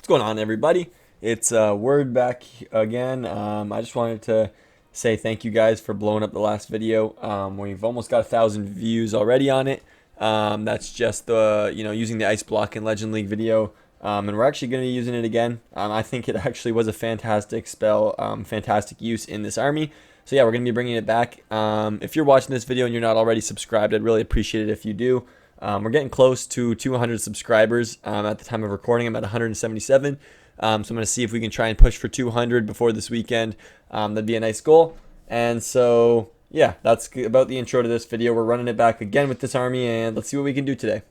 going on, everybody? It's Word back again. I just wanted to say thank you guys for blowing up the last video. We've almost got 1,000 views already on it. That's just the using the ice block in Legend League video, and we're actually going to be using it again. I think it actually was a fantastic spell, fantastic use in this army. So yeah, we're going to be bringing it back. If you're watching this video and you're not already subscribed, I'd really appreciate it if you do. We're getting close to 200 subscribers at the time of recording. I'm at 177. So I'm going to see if we can try and push for 200 before this weekend. That'd be a nice goal. And so, yeah, that's about the intro to this video. We're running it back again with this army, and let's see what we can do today.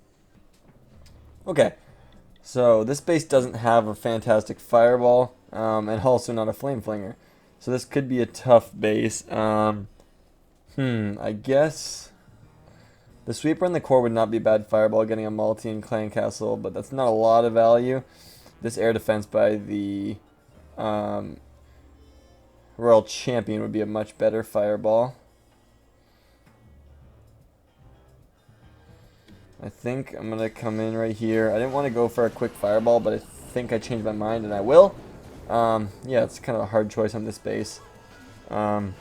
Okay, so this base doesn't have a fantastic fireball, and also not a flame flinger. So this could be a tough base. I guess the sweeper and the core would not be a bad fireball, getting a multi and clan castle, but that's not a lot of value. This air defense by the Royal Champion would be a much better fireball. I think I'm going to come in right here. I didn't want to go for a quick fireball, but I think I changed my mind, and I will. Yeah, it's kind of a hard choice on this base. I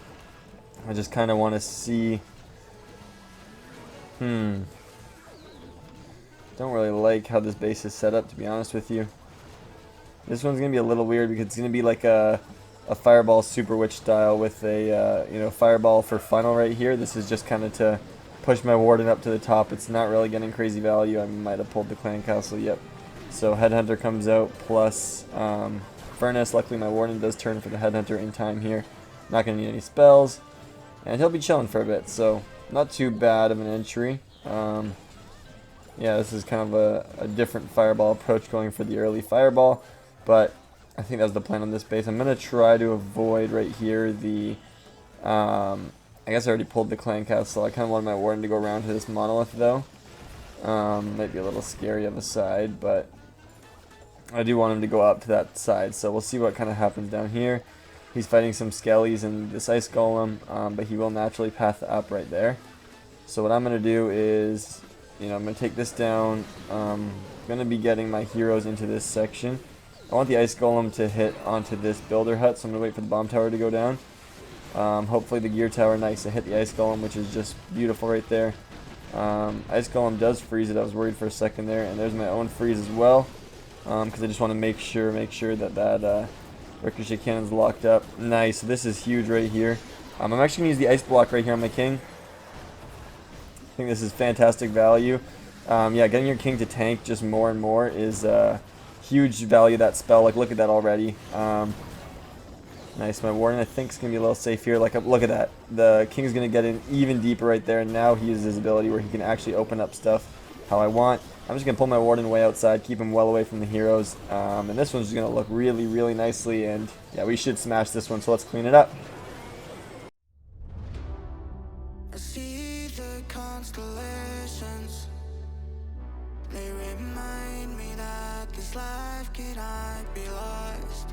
just kind of want to see... Don't really like how this base is set up, to be honest with you. This one's going to be a little weird because it's going to be like a fireball super witch style with a fireball for funnel right here. This is just kind of to push my warden up to the top. It's not really getting crazy value. I might have pulled the clan castle. Yep. So headhunter comes out plus furnace. Luckily my warden does turn for the headhunter in time here. Not going to need any spells, and he'll be chilling for a bit. So not too bad of an entry. Yeah, this is kind of a different fireball approach, going for the early fireball, but I think that's the plan on this base. I'm going to try to avoid right here the, I guess I already pulled the clan castle. I kind of wanted my warden to go around to this monolith though. Might be a little scary of a side, but I do want him to go up to that side, so we'll see what kind of happens down here. He's fighting some skellies and this ice golem, but he will naturally path up right there. So what I'm going to do is, I'm going to take this down. I'm going to be getting my heroes into this section. I want the ice golem to hit onto this builder hut, so I'm going to wait for the bomb tower to go down. Hopefully the gear tower, nice, to hit the ice golem, which is just beautiful right there. Ice golem does freeze it. I was worried for a second there, and there's my own freeze as well, because I just want to make sure that ricochet cannon's locked up. Nice. So this is huge right here. I'm actually going to use the ice block right here on my king. I think this is fantastic value. Yeah, getting your king to tank just more and more is huge value of that spell. Like, look at that already. Nice. My warden, I think, is going to be a little safe here. Like, look at that. The king is going to get in even deeper right there, and now he uses his ability where he can actually open up stuff how I want. I'm just going to pull my warden way outside, keep him well away from the heroes. And this one's just going to look really, really nicely, and yeah, we should smash this one, so let's clean it up. I see the constellations. They remind me that this life cannot be lost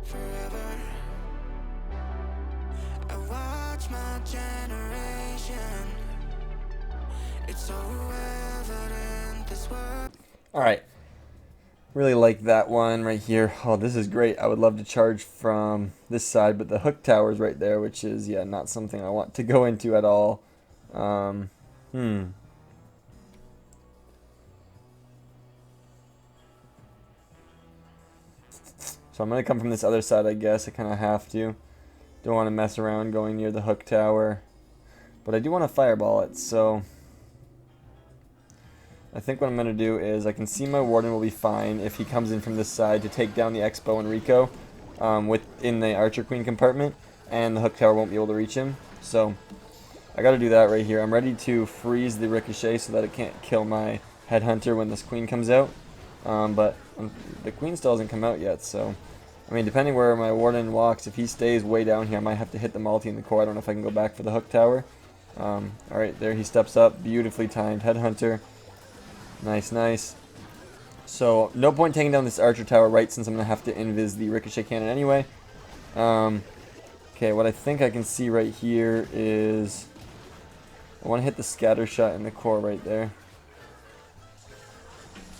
forever. I watch my generation. It's so evident this world. Alright. Really like that one right here. Oh, this is great. I would love to charge from this side, but the hook tower's right there, which is, yeah, not something I want to go into at all. So I'm going to come from this other side, I guess. I kind of have to. Don't want to mess around going near the hook tower. But I do want to fireball it, so I think what I'm going to do is I can see my warden will be fine if he comes in from this side to take down the Expo and Rico within the Archer Queen compartment, and the hook tower won't be able to reach him. So I got to do that right here. I'm ready to freeze the Ricochet so that it can't kill my Headhunter when this Queen comes out. But the Queen still hasn't come out yet, so I mean, depending where my warden walks, if he stays way down here, I might have to hit the multi in the core. I don't know if I can go back for the hook tower. Alright, there he steps up. Beautifully timed Headhunter. Nice, nice. So, no point taking down this Archer tower, right, since I'm going to have to invis the Ricochet cannon anyway. Okay, what I think I can see right here is I want to hit the scatter shot in the core right there.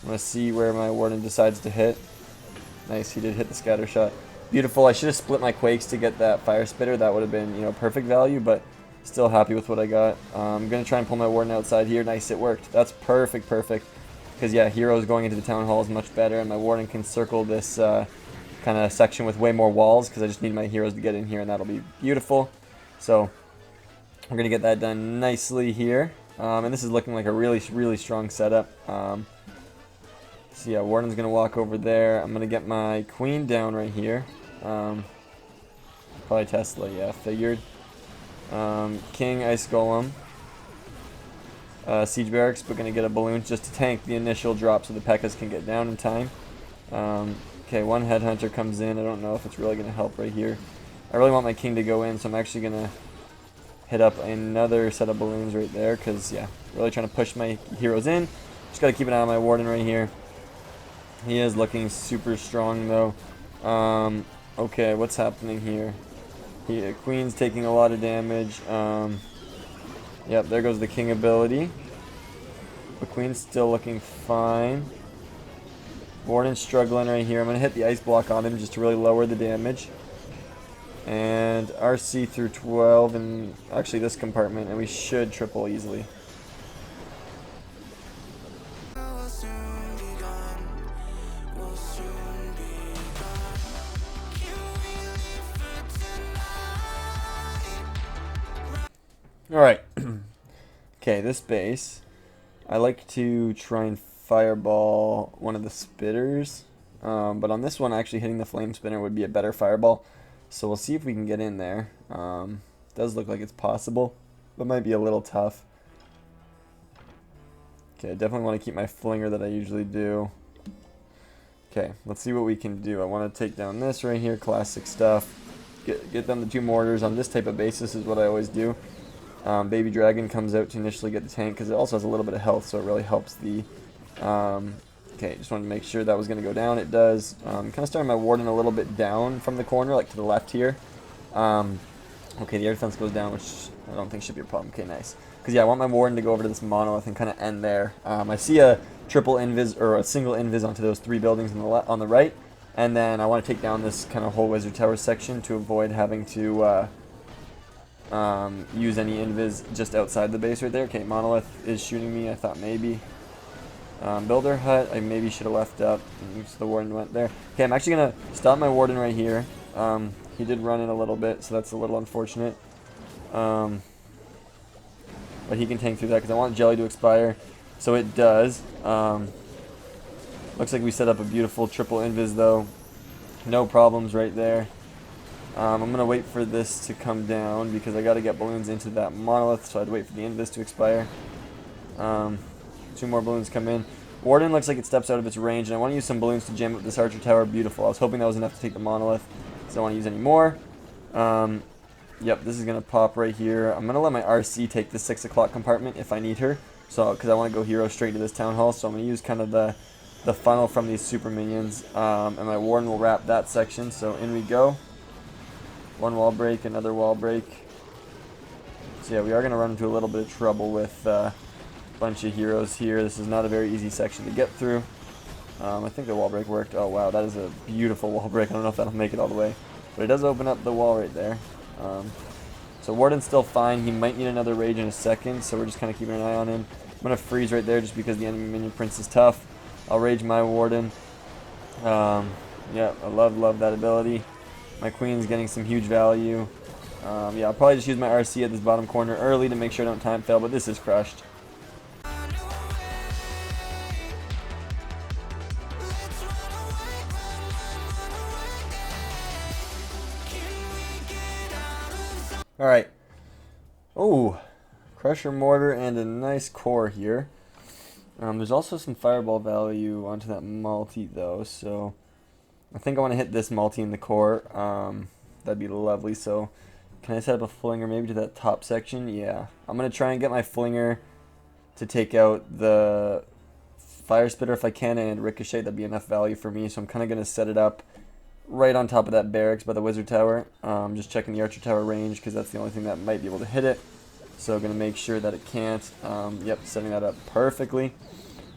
I'm going to see where my warden decides to hit. Nice, he did hit the scatter shot. Beautiful. I should have split my Quakes to get that Fire Spitter. That would have been, you know, perfect value, but still happy with what I got. I'm going to try and pull my Warden outside here. Nice, it worked. That's perfect, perfect. Because, yeah, Heroes going into the Town Hall is much better, and my Warden can circle this kind of section with way more walls, because I just need my Heroes to get in here, and that'll be beautiful. So, we're going to get that done nicely here. And this is looking like a really, really strong setup. So yeah, Warden's going to walk over there. I'm going to get my Queen down right here. Probably Tesla, yeah, figured. King, Ice Golem. Siege Barracks, but going to get a Balloon just to tank the initial drop so the P.E.K.K.A.s can get down in time. Okay, one Headhunter comes in. I don't know if it's really going to help right here. I really want my King to go in, so I'm actually going to hit up another set of Balloons right there, because, yeah, really trying to push my heroes in. Just got to keep an eye on my Warden right here. He is looking super strong, though. Okay, what's happening here? Queen's taking a lot of damage. Yep, there goes the King ability. The Queen's still looking fine. Warden's struggling right here. I'm going to hit the Ice Block on him just to really lower the damage. And RC through 12, and actually this compartment, and we should triple easily. We'll soon be gone. We'll soon be gone. Can we live for tonight? Alright. Okay, this base. I like to try and fireball one of the spitters. But on this one, actually hitting the flame spinner would be a better fireball. So we'll see if we can get in there. Does look like it's possible, but might be a little tough. Okay, I definitely want to keep my flinger that I usually do. Okay, let's see what we can do. I want to take down this right here, classic stuff. Get them the 2 mortars on this type of basis is what I always do. Baby Dragon comes out to initially get the tank because it also has a little bit of health, so it really helps the... Okay, just wanted to make sure that was going to go down. It does. Kind of starting my Warden a little bit down from the corner, like to the left here. Okay, the air defense goes down, which I don't think should be a problem. Okay, nice. Because, yeah, I want my Warden to go over to this monolith and kind of end there. I see a triple invis, or a single invis onto those 3 buildings on the right. And then I want to take down this kind of whole Wizard Tower section to avoid having to use any invis just outside the base right there. Okay, monolith is shooting me. I thought maybe. Builder hut, I maybe should have left up. So the Warden went there. Okay, I'm actually going to stop my Warden right here. He did run in a little bit, so that's a little unfortunate. But he can tank through that because I want Jelly to expire. So it does. Looks like we set up a beautiful triple invis though. No problems right there. I'm going to wait for this to come down because I got to get balloons into that monolith, so I'd wait for the invis to expire. 2 more balloons come in. Warden looks like it steps out of its range, and I want to use some balloons to jam up this archer tower. Beautiful. I was hoping that was enough to take the monolith, so I don't want to use any more. Yep, this is going to pop right here. I'm going to let my RC take the 6 o'clock compartment if I need her, so because I want to go hero straight to this town hall, so I'm going to use kind of the funnel from these super minions, and my Warden will wrap that section, so in we go. 1 wall break, another wall break. So yeah, we are going to run into a little bit of trouble with bunch of heroes here. This is not a very easy section to get through. I think the wall break worked. Oh wow, that is a beautiful wall break. I don't know if that'll make it all the way, but it does open up the wall right there. So Warden's still fine. He might need another rage in a second, so we're just kind of keeping an eye on him. I'm gonna freeze right there just because the enemy minion prince is tough. I'll rage my Warden. Yeah, I love that ability. My Queen's getting some huge value. Yeah, I'll probably just use my RC at this bottom corner early to make sure I don't time fail, but this is crushed. Alright. Oh, Crusher Mortar and a nice core here. There's also some fireball value onto that multi though, so I think I want to hit this multi in the core. That'd be lovely. So can I set up a flinger maybe to that top section? Yeah. I'm going to try and get my flinger to take out the fire spitter if I can, and ricochet. That'd be enough value for me, so I'm kind of going to set it up right on top of that barracks by the wizard tower. Just checking the archer tower range because that's the only thing that might be able to hit it. So I'm going to make sure that it can't. Yep, setting that up perfectly.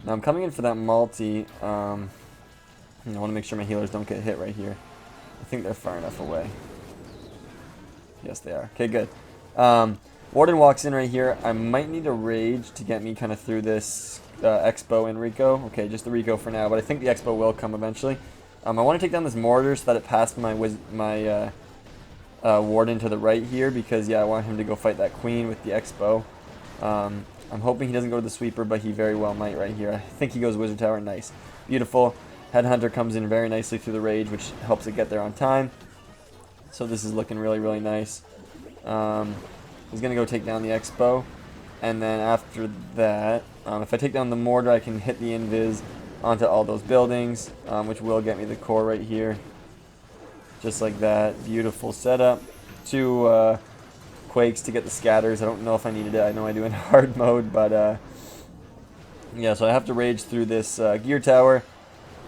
Now I'm coming in for that multi. And I want to make sure my healers don't get hit right here. I think they're far enough away. Yes, they are. Okay, good. Warden walks in right here. I might need a rage to get me kind of through this Expo and Rico. Okay, just the Rico for now, but I think the Expo will come eventually. I want to take down this mortar so that it passed my Warden to the right here because, yeah, I want him to go fight that queen with the Expo. I'm hoping he doesn't go to the sweeper, but he very well might right here. I think he goes Wizard Tower. Nice. Beautiful. Headhunter comes in very nicely through the rage, which helps it get there on time. So this is looking really, really nice. He's going to go take down the Expo. And then after that, if I take down the mortar, I can hit the invis onto all those buildings, which will get me the core right here. Just like that. Beautiful setup. 2 quakes to get the scatters. I don't know if I needed it. I know I do in hard mode, but yeah, so I have to rage through this gear tower.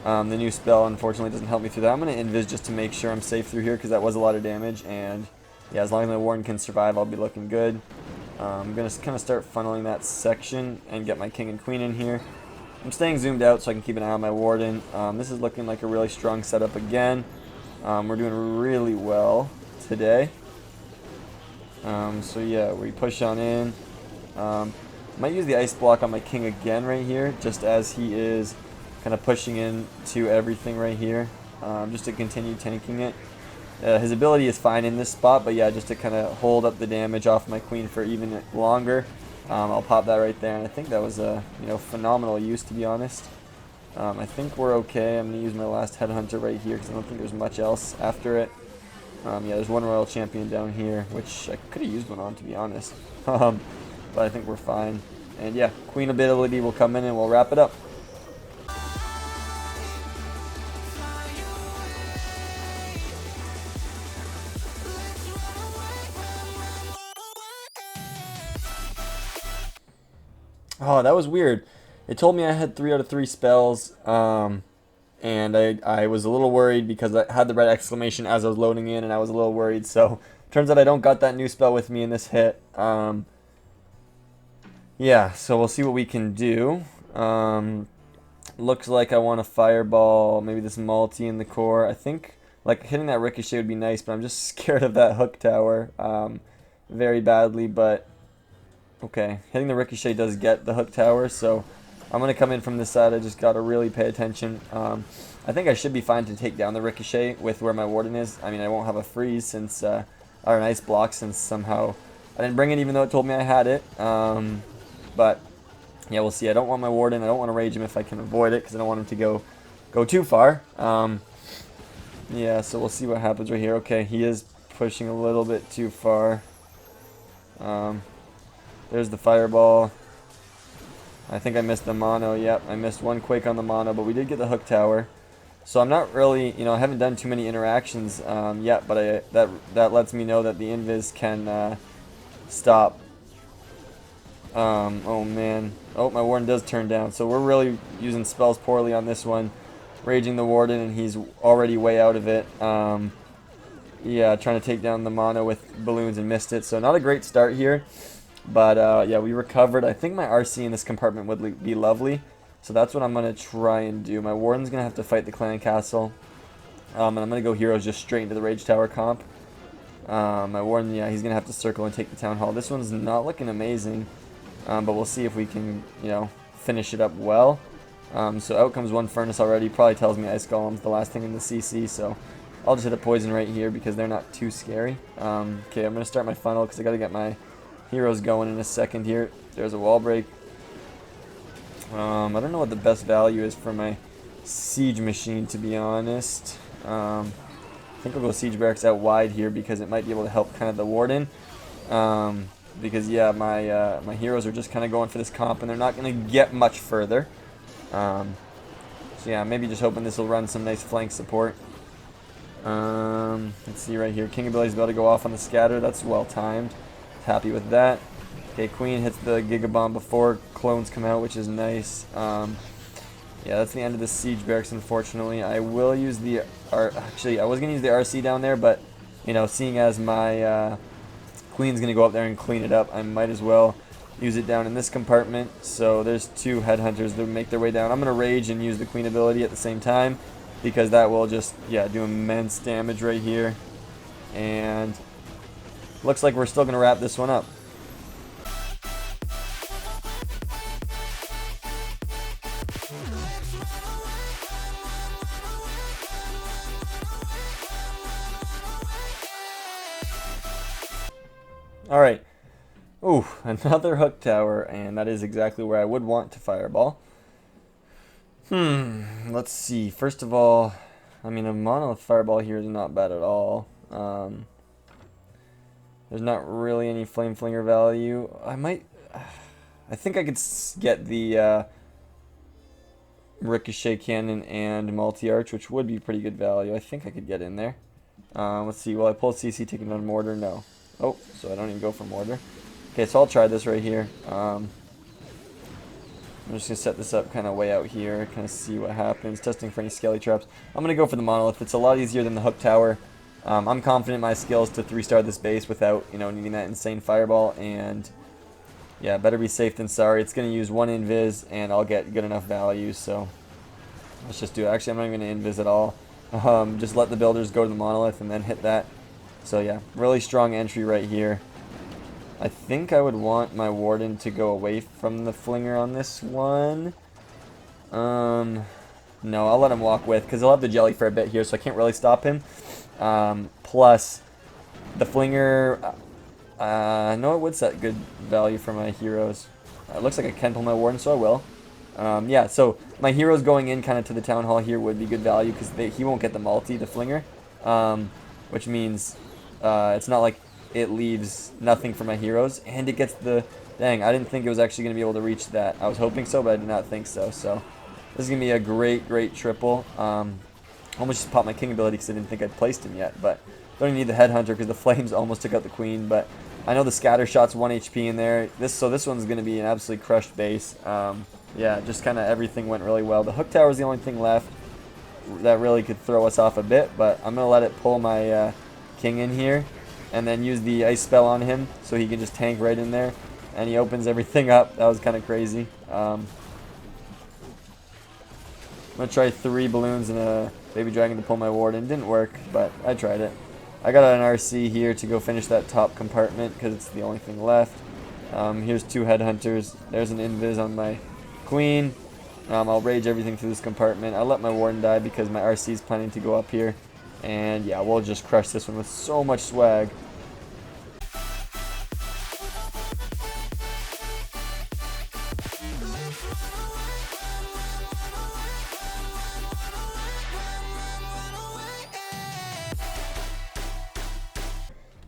The new spell, unfortunately, doesn't help me through that. I'm going to invis just to make sure I'm safe through here because that was a lot of damage. And yeah, as long as my Warden can survive, I'll be looking good. I'm going to kind of start funneling that section and get my king and queen in here. I'm staying zoomed out so I can keep an eye on my Warden. This is looking like a really strong setup again. We're doing really well today. So yeah, we push on in. Might use the ice block on my king again right here, just as he is kind of pushing into everything right here, just to continue tanking it. His ability is fine in this spot, but yeah, just to kind of hold up the damage off my queen for even longer. I'll pop that right there, and I think that was a phenomenal use, to be honest. I think we're okay. I'm going to use my last Headhunter right here because I don't think there's much else after it. Yeah, there's one Royal Champion down here, which I could have used one on, to be honest. But I think we're fine. And yeah, Queen ability will come in and we'll wrap it up. Oh, that was weird. It told me I had 3 out of 3 spells, and I was a little worried because I had the red exclamation as I was loading in, and I was a little worried. So, turns out I don't got that new spell with me in this hit. Yeah, so we'll see what we can do. Looks like I want a fireball, maybe this multi in the core. I think like hitting that ricochet would be nice, but I'm just scared of that hook tower very badly, but okay, hitting the ricochet does get the hook tower, so I'm going to come in from this side. I just got to really pay attention. I think I should be fine to take down the ricochet with where my Warden is. I mean, I won't have a freeze since, or an ice block since somehow I didn't bring it even though it told me I had it. But yeah, we'll see. I don't want my Warden. I don't want to rage him if I can avoid it because I don't want him to go too far. Yeah, so we'll see what happens right here. Okay, he is pushing a little bit too far. There's the fireball. I think I missed the mono. Yep, I missed 1 quake on the mono, but we did get the hook tower. So I'm not really, I haven't done too many interactions yet, but that lets me know that the invis can stop. Oh man. Oh, my Warden does turn down. So we're really using spells poorly on this one. Raging the Warden, and he's already way out of it. Yeah, trying to take down the mono with balloons and missed it. So not a great start here. But yeah, we recovered. I think my RC in this compartment would be lovely. So that's what I'm going to try and do. My Warden's going to have to fight the Clan Castle. And I'm going to go heroes just straight into the Rage Tower comp. My Warden, yeah, he's going to have to circle and take the Town Hall. This one's not looking amazing. But we'll see if we can, finish it up well. So out comes 1 Furnace already. Probably tells me Ice Golem's the last thing in the CC. So I'll just hit a Poison right here because they're not too scary. Okay, I'm going to start my funnel because I got to get my heroes going in a second here. There's a wall break. I don't know what the best value is for my siege machine, to be honest. I think I'll go siege barracks out wide here because it might be able to help kind of the Warden. Because yeah, my heroes are just kind of going for this comp and they're not going to get much further. So yeah, maybe just hoping this will run some nice flank support. Let's see right here. King Ability's about to go off on the scatter. That's well timed. Happy with that. Okay, Queen hits the Giga Bomb before clones come out, which is nice. Yeah, that's the end of the siege barracks, unfortunately. I will use the actually, I was gonna use the RC down there, but seeing as my Queen's gonna go up there and clean it up, I might as well use it down in this compartment. So there's 2 headhunters that make their way down. I'm gonna rage and use the Queen ability at the same time. because that will just, yeah, do immense damage right here. And looks like we're still going to wrap this one up. Alright. Ooh, another hook tower, and that is exactly where I would want to fireball. Let's see. First of all, I mean, a monolith fireball here is not bad at all. There's not really any flame flinger value. I think I could get the ricochet cannon and multi-arch, which would be pretty good value. I think I could get in there. Let's see. Will I pull CC taking on mortar? No. Oh, so I don't even go for mortar. Okay, so I'll try this right here. I'm just going to set this up kind of way out here, kind of see what happens, testing for any skelly traps. I'm going to go for the monolith. It's a lot easier than the hook tower. I'm confident in my skills to 3-star this base without, needing that insane fireball. And yeah, better be safe than sorry. It's going to use 1 invis, and I'll get good enough value. So let's just do it. Actually, I'm not even going to invis at all. Just let the builders go to the monolith and then hit that. So yeah, really strong entry right here. I think I would want my warden to go away from the flinger on this one. No, I'll let him walk with, because he'll have the jelly for a bit here, so I can't really stop him. Plus, the flinger, no, it would set good value for my heroes. It looks like I can pull my warden, so I will. Yeah, so my heroes going in kind of to the town hall here would be good value, because he won't get the multi, the flinger, which means it's not like it leaves nothing for my heroes, and it gets the, dang, I didn't think it was actually going to be able to reach that. I was hoping so, but I did not think so. So this is going to be a great triple. Almost just popped my king ability because I didn't think I'd placed him yet, but don't even need the headhunter because the flames almost took out the queen. But I know the scatter shot's 1 HP in there. So this one's going to be an absolutely crushed base. Yeah, just kind of everything went really well. The hook tower is the only thing left that really could throw us off a bit, but I'm going to let it pull my king in here and then use the ice spell on him so he can just tank right in there, and he opens everything up. That was kind of crazy. I'm going to try 3 balloons and a baby dragon to pull my warden. It didn't work, but I tried it. I got an RC here to go finish that top compartment because it's the only thing left. Here's 2 headhunters. There's an invis on my queen. I'll rage everything through this compartment. I'll let my warden die because my RC is planning to go up here. And yeah, we'll just crush this one with so much swag.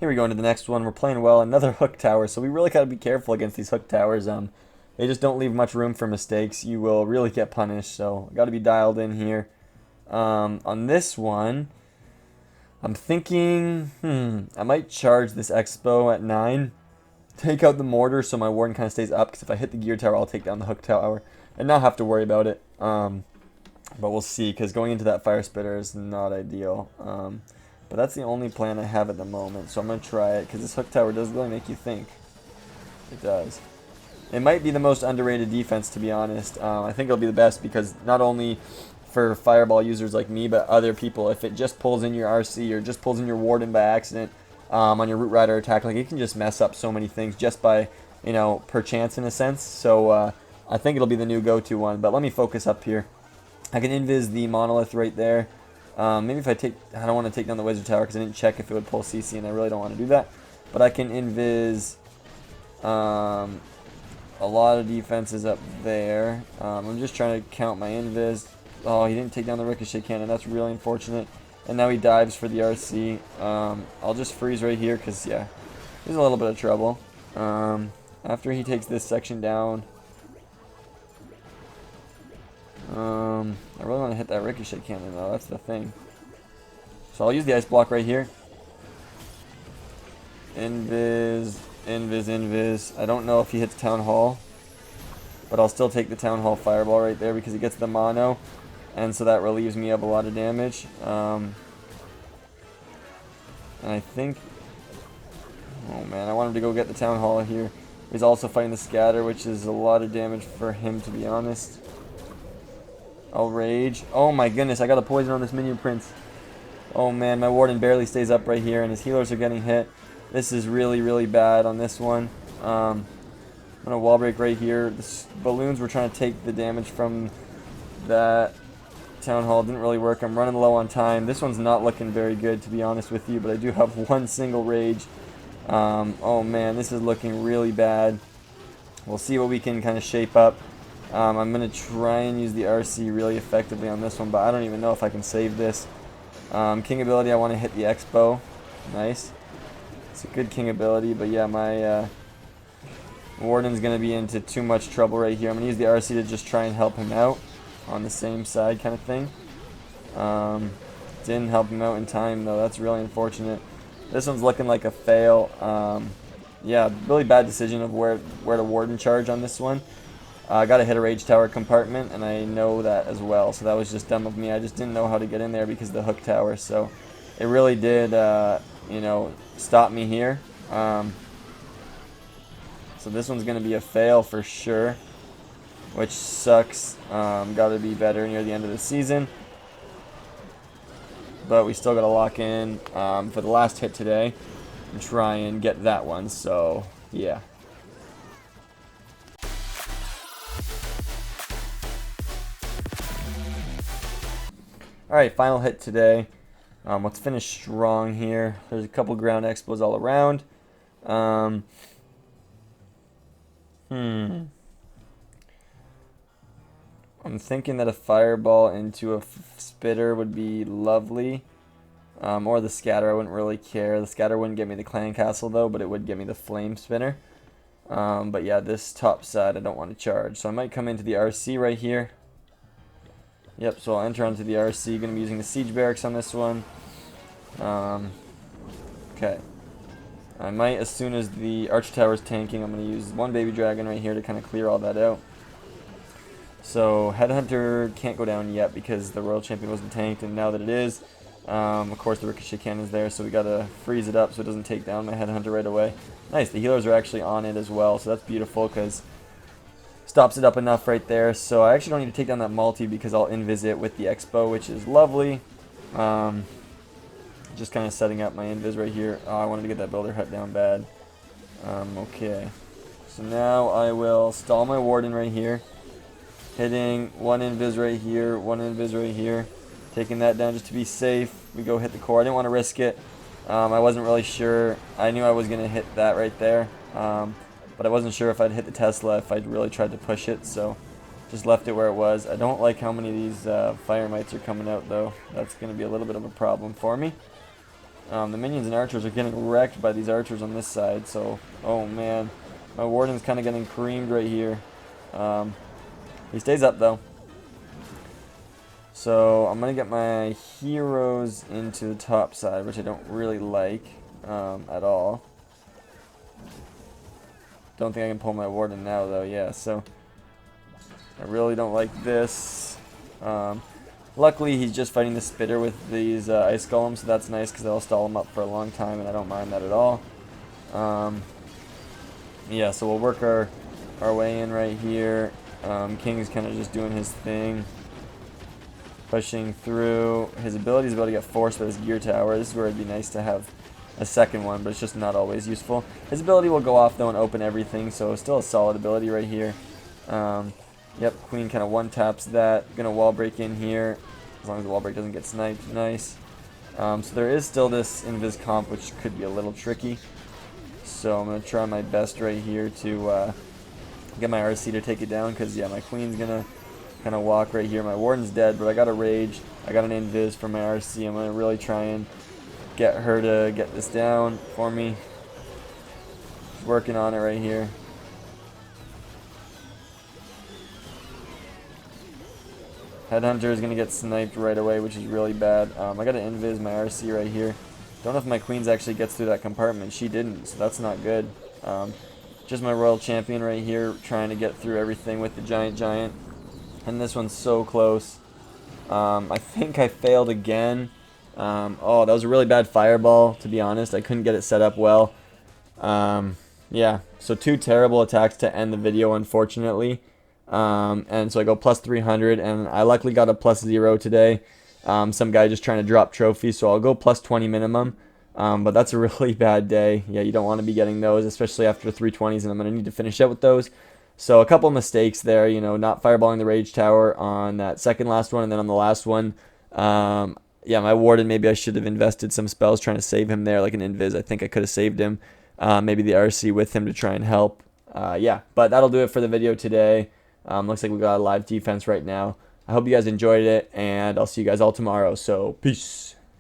Here we go into the next one. We're playing well. Another hook tower. So we really got to be careful against these hook towers. They just don't leave much room for mistakes. You will really get punished. So got to be dialed in here. On this one, I'm thinking, I might charge this Expo at 9. Take out the mortar so my warden kind of stays up. Because if I hit the gear tower, I'll take down the hook tower and not have to worry about it. But we'll see. Because going into that fire spitter is not ideal. But that's the only plan I have at the moment, so I'm going to try it, because this hook tower does really make you think. It does. It might be the most underrated defense, to be honest. I think it'll be the best, because not only for fireball users like me, but other people, if it just pulls in your RC, or just pulls in your warden by accident on your root rider attack, like it can just mess up so many things just by, per chance in a sense. So I think it'll be the new go-to one, but let me focus up here. I can invis the monolith right there. Maybe if I don't want to take down the wizard tower because I didn't check if it would pull CC, and I really don't want to do that. But I can invis a lot of defenses up there. I'm just trying to count my invis. Oh, he didn't take down the ricochet cannon. That's really unfortunate. And now he dives for the RC. I'll just freeze right here because, yeah, he's in a little bit of trouble. After he takes this section down, I really want to hit that ricochet cannon though, that's the thing. So I'll use the ice block right here. Invis, invis, invis. I don't know if he hits town hall, but I'll still take the town hall fireball right there because he gets the mono, and so that relieves me of a lot of damage. And I think, oh man, I want him to go get the town hall here. He's also fighting the scatter, which is a lot of damage for him, to be honest. I'll rage. Oh my goodness, I got a poison on this minion prince. Oh man, my warden barely stays up right here, and his healers are getting hit. This is really, really bad on this one. I'm going to wall break right here. The balloons were trying to take the damage from that town hall. Didn't really work. I'm running low on time. This one's not looking very good, to be honest with you, but I do have one single rage. Oh man, this is looking really bad. We'll see what we can kind of shape up. I'm going to try and use the RC really effectively on this one, but I don't even know if I can save this. King ability, I want to hit the X-Bow. Nice. It's a good king ability, but yeah, my warden's going to be into too much trouble right here. I'm going to use the RC to just try and help him out on the same side kind of thing. Didn't help him out in time, though. That's really unfortunate. This one's looking like a fail. Yeah, really bad decision of where to warden charge on this one. I got to hit a rage tower compartment, and I know that as well, so that was just dumb of me. I just didn't know how to get in there because of the hook tower, so it really did, you know, stop me here. So this one's going to be a fail for sure, which sucks. Got to be better near the end of the season. But we still got to lock in for the last hit today and try and get that one, so yeah. Alright, final hit today. Let's finish strong here. There's a couple ground expos all around. I'm thinking that a fireball into a spitter would be lovely. Or the scatter, I wouldn't really care. The scatter wouldn't get me the clan castle though, but it would get me the flame spinner. But yeah, this top side I don't want to charge. So I might come into the RC right here. Yep, so I'll enter onto the RC. Going to be using the siege barracks on this one. Okay. I might, as soon as the archer tower is tanking, I'm going to use one baby dragon right here to kind of clear all that out. So headhunter can't go down yet because the royal champion wasn't tanked, and now that it is, of course the ricochet cannon is there, so we got to freeze it up so it doesn't take down my headhunter right away. Nice, the healers are actually on it as well, so that's beautiful because stops it up enough right there. So I actually don't need to take down that multi because I'll invis it with the X-Bow, which is lovely. Just kind of setting up my invis right here. Oh, I wanted to get that builder hut down bad. Okay. So now I will stall my warden right here. Hitting one invis right here, one invis right here. Taking that down just to be safe. We go hit the core. I didn't want to risk it. I wasn't really sure. I knew I was going to hit that right there. But I wasn't sure if I'd hit the Tesla if I'd really tried to push it, so just left it where it was. I don't like how many of these fire mites are coming out, though. That's going to be a little bit of a problem for me. The minions and archers are getting wrecked by these archers on this side, so, oh man. My warden's kind of getting creamed right here. He stays up, though. So I'm going to get my heroes into the top side, which I don't really like at all. Don't think I can pull my warden now, though. Yeah, so I really don't like this. Luckily, he's just fighting the spitter with these ice golems, so that's nice because that'll stall him up for a long time, and I don't mind that at all. Yeah, so we'll work our way in right here. King's kind of just doing his thing, pushing through. His ability is able to get forced by this gear tower. This is where it'd be nice to have a second one, but it's just not always useful. His ability will go off though and open everything, so still a solid ability right here. Yep, queen kind of one taps that. Gonna wall break in here, as long as the wall break doesn't get sniped. Nice. So there is still this invis comp, which could be a little tricky. So I'm gonna try my best right here to get my RC to take it down, because yeah, my queen's gonna kind of walk right here. My warden's dead, but I got a rage. I got an invis for my RC. I'm gonna really try and get her to get this down for me. Just working on it right here. Headhunter is going to get sniped right away, which is really bad. I got to invis my RC right here. Don't know if my queens actually gets through that compartment. She didn't, so that's not good. Just my royal champion right here trying to get through everything with the giant. And this one's so close. I think I failed again. Oh, that was a really bad fireball, to be honest. I couldn't get it set up well. Yeah, so two terrible attacks to end the video, unfortunately. And so I go plus 300, and I luckily got a plus 0 today. Some guy just trying to drop trophies, so I'll go plus 20 minimum. But that's a really bad day. Yeah, you don't want to be getting those, especially after 320s, and I'm going to need to finish out with those. So a couple mistakes there, not fireballing the Rage Tower on that second last one, and then on the last one, yeah, my Warden, maybe I should have invested some spells trying to save him there, like an Invis. I think I could have saved him. Maybe the RC with him to try and help. Yeah, but that'll do it for the video today. Looks like we got a live defense right now. I hope you guys enjoyed it, and I'll see you guys all tomorrow. So, peace.